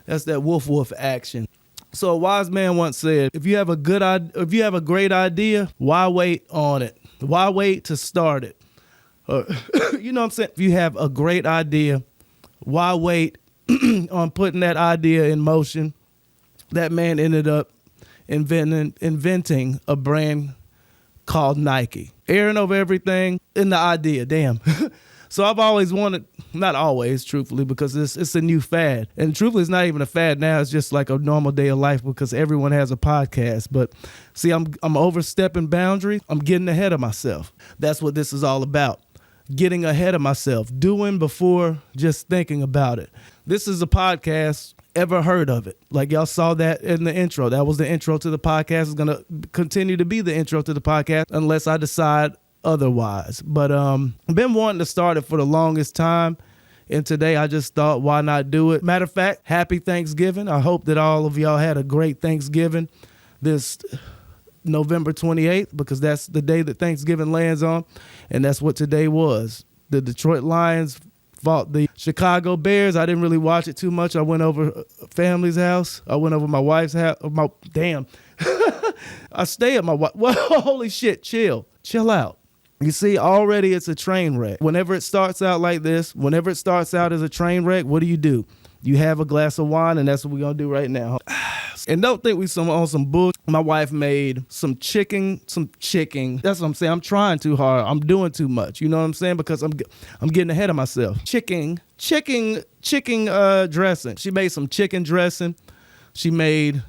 That's that woof woof action. So a wise man once said, if you have a great idea, why wait on it? Why wait to start it? You know what I'm saying? If you have a great idea, why wait on putting that idea in motion? That man ended up inventing a brand called Nike. Airing over everything in the idea, damn. So I've always wanted, not always, truthfully, because it's a new fad. And truthfully, it's not even a fad now. It's just like a normal day of life because everyone has a podcast. But see, I'm overstepping boundaries. I'm getting ahead of myself. That's what this is all about. Getting ahead of myself. Doing before just thinking about it. This is a podcast. Ever heard of it? Like y'all saw that in the intro. That was the intro to the podcast. It's going to continue to be the intro to the podcast unless I decide otherwise. But I've been wanting to start it for the longest time, and today I just thought, why not do it? Matter of fact, happy Thanksgiving. I hope that all of y'all had a great Thanksgiving this November 28th, because that's the day that Thanksgiving lands on, and that's what today was. The Detroit Lions fought the Chicago Bears. I didn't really watch it too much. I went over family's house. I went over my wife's house. I stay at my wife. Well, holy shit, chill out. You see, already it's a train wreck. Whenever it starts out like this, whenever it starts out as a train wreck, what do? You have a glass of wine, and that's what we're going to do right now. And don't think we on some bullshit. My wife made some chicken. That's what I'm saying. I'm trying too hard. I'm doing too much. You know what I'm saying? Because I'm getting ahead of myself. Chicken dressing. She made some chicken dressing. She made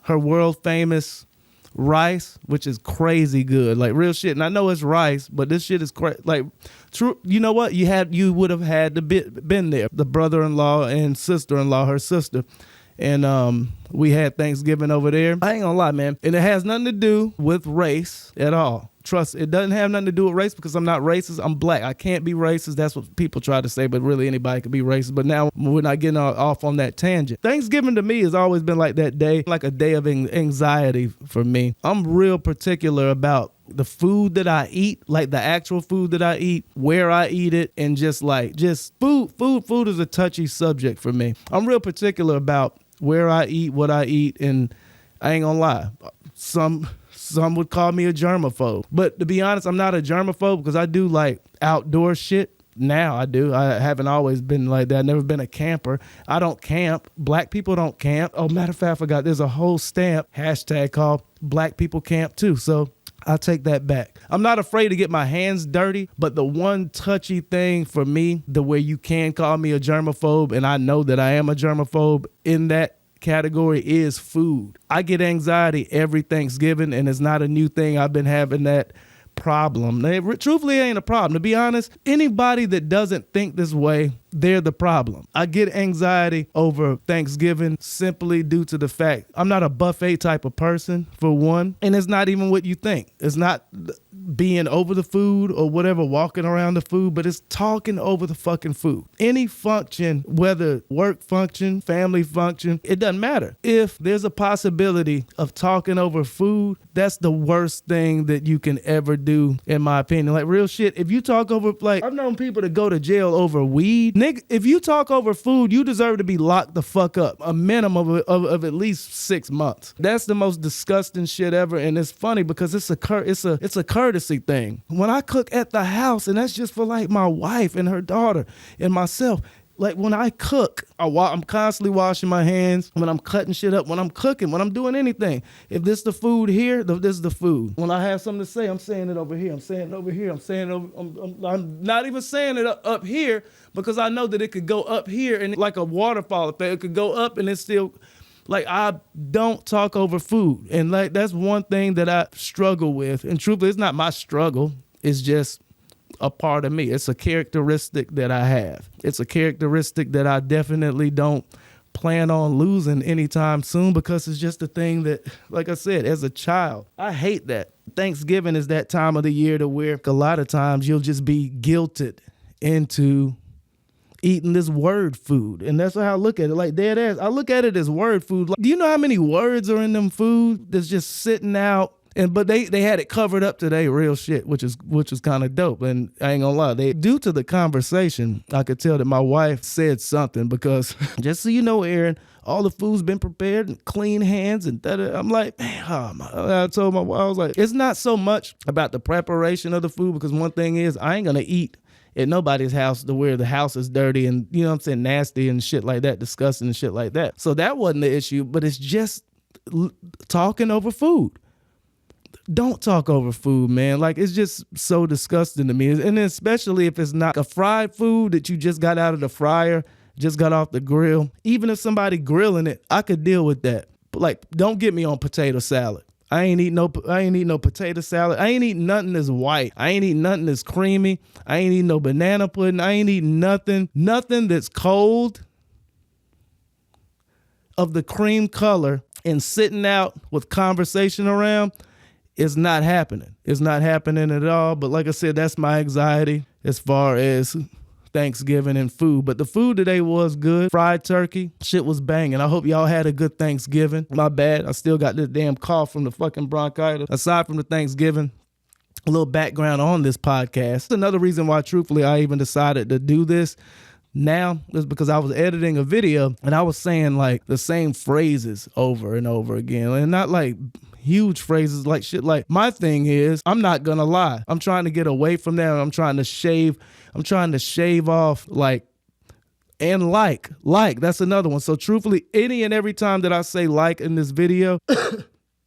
her world famous rice, which is crazy good, like real shit. And I know it's rice, but this shit is like true. You know what? You would have had to been there. The brother-in-law and sister-in-law, her sister, and we had Thanksgiving over there. I ain't gonna lie, man, and it has nothing to do with race at all. Trust, it doesn't have nothing to do with race, because I'm not racist. I'm black. I can't be racist. That's what people try to say, but really anybody could be racist. But now we're not getting off on that tangent. Thanksgiving to me has always been like that day, like a day of anxiety for me. I'm real particular about the food that I eat, like the actual food that I eat, where I eat it, and just food. Food is a touchy subject for me. I'm real particular about where I eat, what I eat, and I ain't gonna lie. Some would call me a germophobe. But to be honest, I'm not a germophobe, because I do like outdoor shit. Now I do. I haven't always been like that. I've never been a camper. I don't camp. Black people don't camp. Oh, matter of fact, I forgot. There's a whole stamp, hashtag called Black People Camp too. So I'll take that back. I'm not afraid to get my hands dirty, but the one touchy thing for me, the way you can call me a germophobe, and I know that I am a germophobe in that category, is food. I get anxiety every Thanksgiving, and it's not a new thing. I've been having that problem. Truthfully, it ain't a problem. To be honest, anybody that doesn't think this way, they're the problem. I get anxiety over Thanksgiving simply due to the fact I'm not a buffet type of person, for one, and it's not even what you think. It's not being over the food or whatever, walking around the food, but it's talking over the fucking food. Any function, whether work function, family function, it doesn't matter. If there's a possibility of talking over food, that's the worst thing that you can ever do, in my opinion. Like real shit, if you talk over, like I've known people to go to jail over weed. Nigga, if you talk over food, you deserve to be locked the fuck up. A minimum of at least 6 months. That's the most disgusting shit ever, and it's funny because it's a courtesy thing. When I cook at the house, and that's just for like my wife and her daughter and myself. Like when I cook, I'm constantly washing my hands when I'm cutting shit up, when I'm cooking, when I'm doing anything. If this the food here, this is the food. When I have something to say, I'm saying it over here. I'm saying it over here. I'm saying it over. I'm not even saying it up here, because I know that it could go up here and like a waterfall effect. It could go up and it's still. Like, I don't talk over food. And like that's one thing that I struggle with. And truthfully, it's not my struggle. It's just a part of me. It's a characteristic that I have. It's a characteristic that I definitely don't plan on losing anytime soon, because it's just a thing that, like I said, as a child, I hate that. Thanksgiving is that time of the year to where a lot of times you'll just be guilted into eating this word food. And that's how I look at it, like dead ass. I look at it as word food. Like, do you know how many words are in them food that's just sitting out But they had it covered up today, real shit, which was kind of dope. And I ain't gonna lie, due to the conversation, I could tell that my wife said something because just so you know, Aaron, all the food's been prepared and clean hands and I'm like, man, I told my wife, I was like, it's not so much about the preparation of the food, because one thing is, I ain't gonna eat at nobody's house to where the house is dirty and, you know what I'm saying, nasty and shit like that, disgusting and shit like that. So that wasn't the issue, but it's just talking over food. Don't talk over food, man. Like, it's just so disgusting to me. And especially if it's not a fried food that you just got out of the fryer, just got off the grill. Even if somebody grilling it, I could deal with that. But like, don't get me on potato salad. I ain't eat no potato salad. I ain't eating nothing that's white. I ain't eating nothing that's creamy. I ain't eating no banana pudding. I ain't eating nothing that's cold of the cream color and sitting out with conversation around. It's not happening. It's not happening at all. But like I said, that's my anxiety as far as Thanksgiving and food. But the food today was good. Fried turkey. Shit was banging. I hope y'all had a good Thanksgiving. My bad. I still got this damn cough from the fucking bronchitis. Aside from the Thanksgiving, a little background on this podcast. Another reason why, truthfully, I even decided to do this now is because I was editing a video and I was saying like the same phrases over and over again. And not like huge phrases like shit. Like, my thing is, I'm not gonna lie. I'm trying to get away from that. I'm trying to shave off like, and like, that's another one. So truthfully, any and every time that I say like in this video,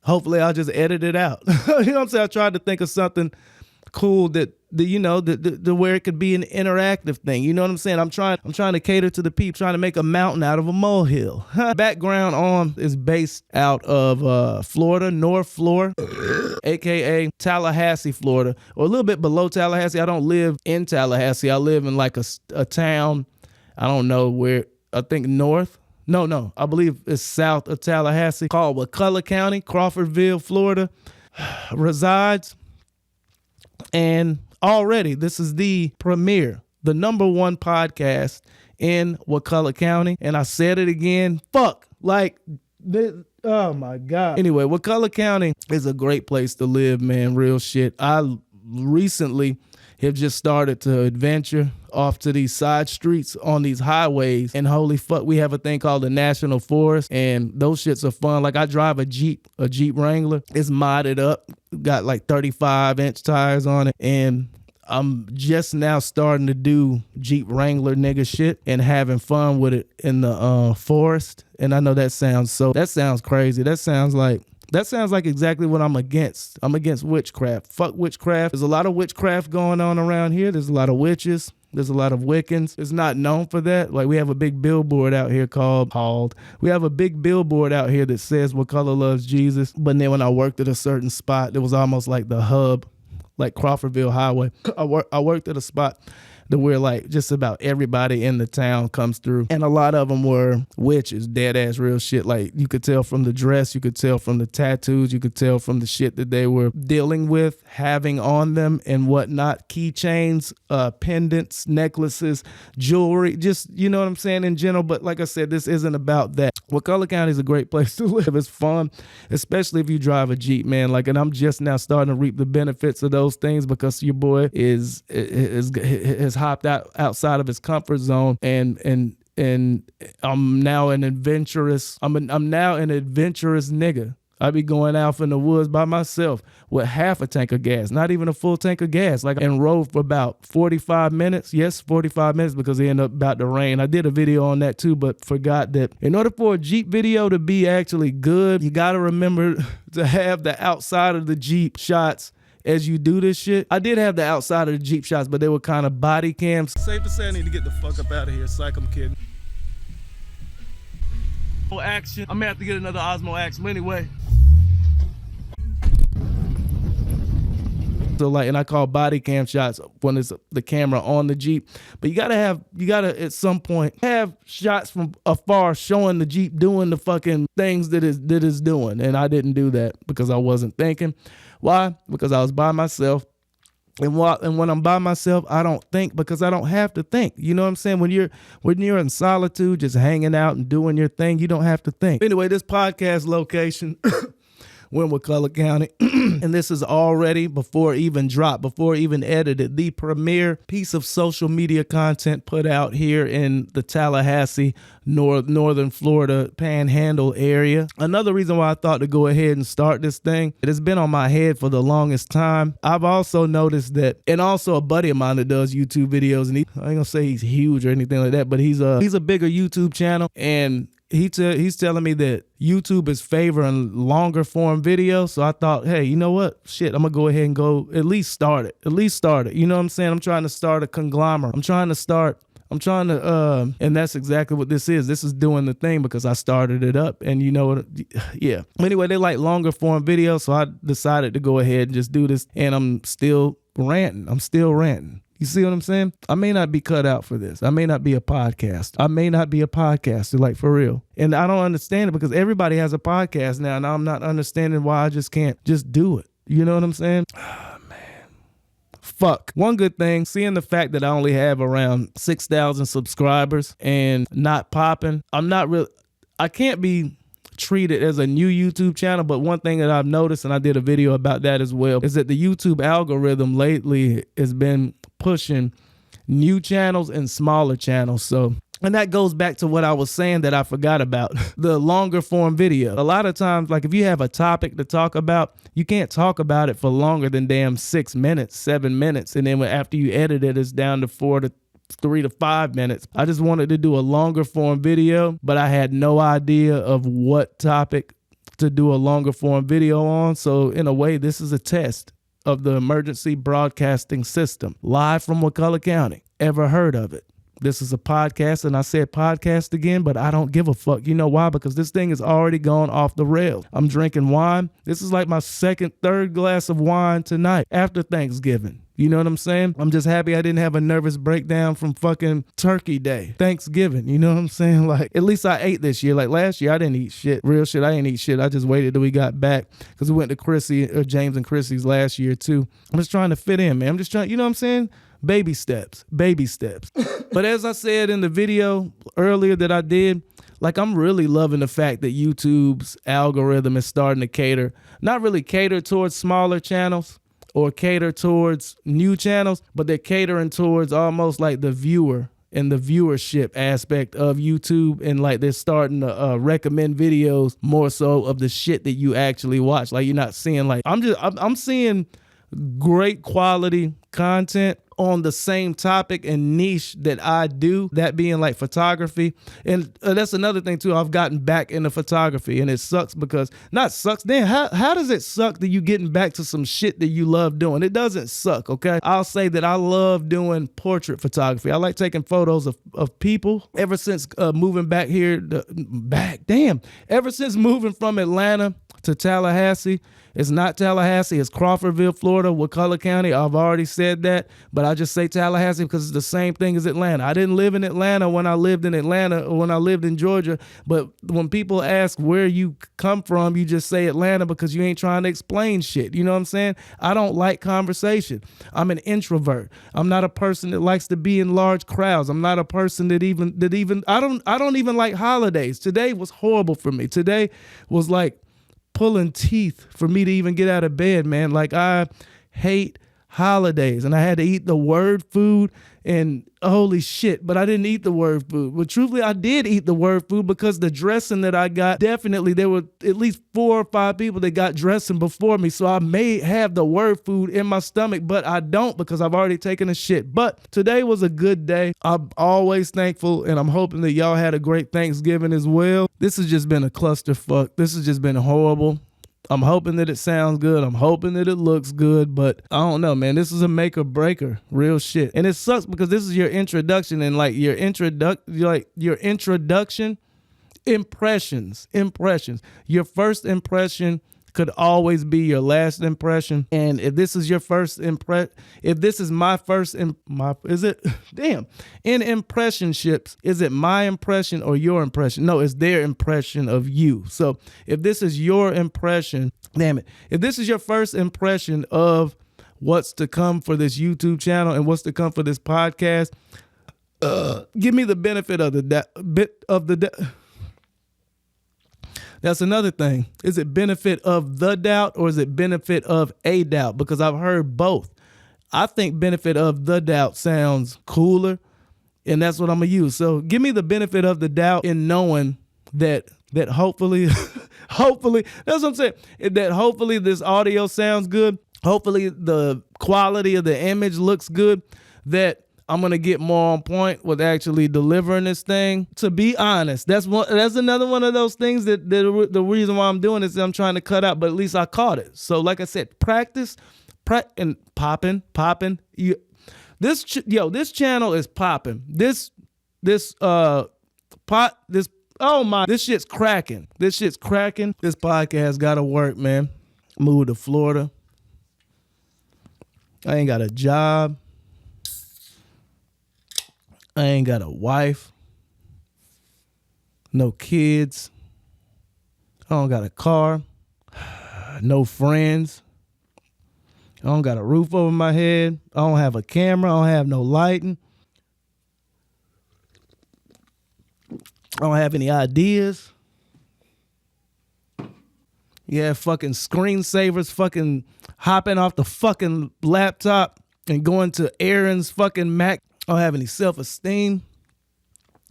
hopefully I'll just edit it out. You know what I'm saying? I tried to think of something cool that the where it could be an interactive thing. You know what I'm saying? I'm trying to cater to the people, trying to make a mountain out of a molehill. Background on is based out of Florida, North Florida, aka Tallahassee, Florida, or a little bit below Tallahassee. I don't live in Tallahassee. I live in like a town, I don't know where, I think north. No, I believe it's south of Tallahassee, called Wakulla County, Crawfordville, Florida, resides. And already, this is the premiere, the #1 podcast in Wakulla County. And I said it again, fuck, like, oh my God. Anyway, Wakulla County is a great place to live, man, real shit. I recently have just started to adventure off to these side streets on these highways, and holy fuck, we have a thing called the National Forest, and those shits are fun. Like, I drive a Jeep Wrangler. It's modded up, got like 35-inch tires on it, and I'm just now starting to do Jeep Wrangler nigga shit and having fun with it in the forest. And I know that sounds crazy. That sounds like exactly what I'm against. I'm against witchcraft. Fuck witchcraft. There's a lot of witchcraft going on around here. There's a lot of witches. There's a lot of Wiccans. It's not known for that. Like, we have a big billboard out here we have a big billboard out here that says Wakulla loves Jesus. But then when I worked at a certain spot, it was almost like the hub, like Crawfordville Highway. I worked at a spot to where like just about everybody in the town comes through, and a lot of them were witches, dead ass real shit. Like, you could tell from the dress, you could tell from the tattoos, you could tell from the shit that they were dealing with, having on them and whatnot, keychains, pendants, necklaces, jewelry, just, you know what I'm saying, in general. But like I said, this isn't about that. Wakulla County is a great place to live. It's fun, especially if you drive a Jeep, man. Like, and I'm just now starting to reap the benefits of those things because your boy is hopped outside of his comfort zone, and I'm now an adventurous nigga. I be going out in the woods by myself with half a tank of gas, not even a full tank of gas. Like, and rode for about 45 minutes. Yes, 45 minutes, because it ended up about to rain. I did a video on that too, but forgot that in order for a Jeep video to be actually good, you got to remember to have the outside of the Jeep shots as you do this shit. I did have the outside of the Jeep shots, but they were kind of body cams. Safe to say I need to get the fuck up out of here. Psych, I'm kidding. Action. I'm gonna have to get another Osmo Action anyway. So like, and I call body cam shots when it's the camera on the Jeep, but you gotta at some point have shots from afar showing the Jeep doing the fucking things that is doing. And I didn't do that because I wasn't thinking. Why? Because I was by myself. And when I'm by myself, I don't think, because I don't have to think. You know what I'm saying? When you're in solitude, just hanging out and doing your thing, you don't have to think. Anyway, this podcast location Wakulla County. And this is already, before even dropped, before even edited, the premier piece of social media content put out here in the Tallahassee, northern Florida panhandle area. Another reason why I thought to go ahead and start this thing, it has been on my head for the longest time. I've also noticed that, and also a buddy of mine that does YouTube videos, and I ain't gonna say he's huge or anything like that, but he's a bigger YouTube channel, and he's telling me that YouTube is favoring longer form videos. So I thought, hey, you know what? Shit, I'm gonna go ahead and go at least start it. You know what I'm saying? I'm trying to start a conglomerate. I'm trying to, and that's exactly what this is. This is doing the thing because I started it up, and you know what? Yeah. Anyway, they like longer form videos, so I decided to go ahead and just do this, and I'm still ranting. You see what I'm saying? I may not be cut out for this. I may not be a podcaster. Like, for real. And I don't understand it because everybody has a podcast now, and I'm not understanding why I just can't just do it. You know what I'm saying? Oh, man. Fuck. One good thing, seeing the fact that I only have around 6,000 subscribers and not popping, I can't be treated as a new YouTube channel, but one thing that I've noticed, and I did a video about that as well, is that the YouTube algorithm lately has been pushing new channels and smaller channels. So, and that goes back to what I was saying that I forgot about, the longer form video. A lot of times, like if you have a topic to talk about, you can't talk about it for longer than damn 6 minutes, 7 minutes. And then after you edit it, it's down to 3 to 5 minutes. I just wanted to do a longer form video, but I had no idea of what topic to do a longer form video on. So in a way, this is a test of the emergency broadcasting system, live from Wakulla County. Ever heard of it? This is a podcast, and I said podcast again, but I don't give a fuck. You know why? Because this thing has already gone off the rails. I'm drinking wine. This is like my third glass of wine tonight after Thanksgiving. You know what I'm saying? I'm just happy I didn't have a nervous breakdown from fucking Turkey Day, Thanksgiving. You know what I'm saying? Like, at least I ate this year. Like last year, I didn't eat shit. Real shit, I didn't eat shit. I just waited till we got back because we went to James and Chrissy's last year too. I'm just trying to fit in, man. I'm just trying, you know what I'm saying? Baby steps. But as I said in the video earlier that I did, like, I'm really loving the fact that YouTube's algorithm is starting to not really cater towards smaller channels or cater towards new channels, but they're catering towards almost like the viewer and the viewership aspect of YouTube. And like they're starting to recommend videos more so of the shit that you actually watch. Like, you're not seeing like, I'm seeing great quality content on the same topic and niche that I do, that being like photography. And that's another thing too. I've gotten back into photography, and it sucks because, not sucks, then how does it suck that you getting back to some shit that you love doing? It doesn't suck, okay? I'll say that I love doing portrait photography. I like taking photos of people. Ever since moving back here, ever since moving from Atlanta to Tallahassee. It's not Tallahassee, it's Crawfordville, Florida, Wakulla County. I've already said that, but I just say Tallahassee because it's the same thing as Atlanta. I didn't live in Atlanta when I lived in Atlanta or when I lived in Georgia, but when people ask where you come from, you just say Atlanta because you ain't trying to explain shit. You know what I'm saying? I don't like conversation. I'm an introvert. I'm not a person that likes to be in large crowds. I'm not a person that even I don't even like holidays. Today was horrible for me. Today was like pulling teeth for me to even get out of bed, man. Like, I hate holidays, and I had to eat the word food, and holy shit, but I didn't eat the word food. But truthfully, I did eat the word food because the dressing that I got, definitely there were at least 4 or 5 people that got dressing before me, so I may have the word food in my stomach, but I don't because I've already taken a shit. But today was a good day. I'm always thankful, and I'm hoping that y'all had a great Thanksgiving as well. This has just been a clusterfuck. This has just been horrible. I'm hoping that it sounds good. I'm hoping that it looks good, but I don't know, man. This is a make or breaker, real shit. And it sucks because this is your introduction, and like your introduction impressions. Your first impression could always be your last impression. And if this is your first if this is my first in impressionships, is it my impression or your impression? No, it's their impression of you. So if this is your impression, if this is your first impression of what's to come for this YouTube channel and what's to come for this podcast, give me the benefit of the That's another thing. Is it benefit of the doubt or is it benefit of a doubt? Because I've heard both. I think benefit of the doubt sounds cooler, and that's what I'm gonna use. So give me the benefit of the doubt in knowing that hopefully, hopefully, that's what I'm saying. That hopefully this audio sounds good. Hopefully the quality of the image looks good. That I'm gonna get more on point with actually delivering this thing. To be honest, that's another one of those things that the reason why I'm doing this is I'm trying to cut out, but at least I caught it. So like I said, practice, and popping. This channel is popping. This shit's cracking. This podcast gotta work, man. Moved to Florida. I ain't got a job. I ain't got a wife. No kids. I don't got a car. No friends. I don't got a roof over my head. I don't have a camera. I don't have no lighting. I don't have any ideas. Yeah, fucking screensavers fucking hopping off the fucking laptop and going to Aaron's fucking Mac. I don't have any self-esteem.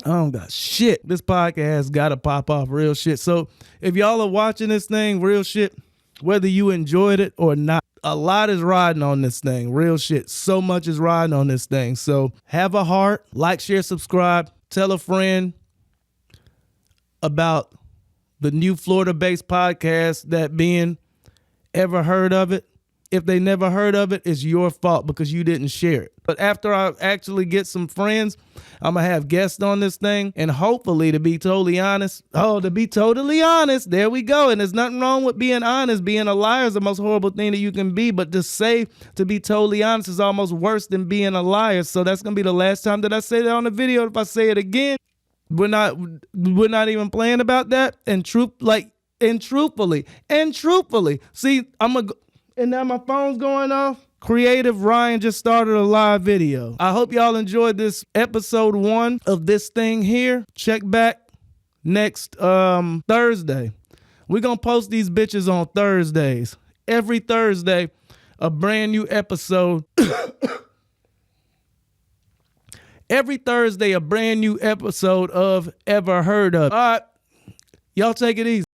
I don't got shit. This podcast got to pop off, real shit. So if y'all are watching this thing, real shit, whether you enjoyed it or not, a lot is riding on this thing, real shit. So much is riding on this thing. So have a heart, like, share, subscribe, tell a friend about the new Florida-based podcast that being ever heard of it. If they never heard of it, it's your fault because you didn't share it. But after I actually get some friends, I'm going to have guests on this thing. And hopefully, to be totally honest, there we go. And there's nothing wrong with being honest. Being a liar is the most horrible thing that you can be. But to be totally honest is almost worse than being a liar. So that's going to be the last time that I say that on the video. If I say it again, we're not even playing about that. And truthfully. See, and now my phone's going off. Creative Ryan just started a live video. I hope y'all enjoyed this episode 1 of this thing here. Check back next Thursday. We're going to post these bitches on Thursdays. Every Thursday, a brand new episode. Every Thursday, a brand new episode of Ever Heard Of. All right. Y'all take it easy.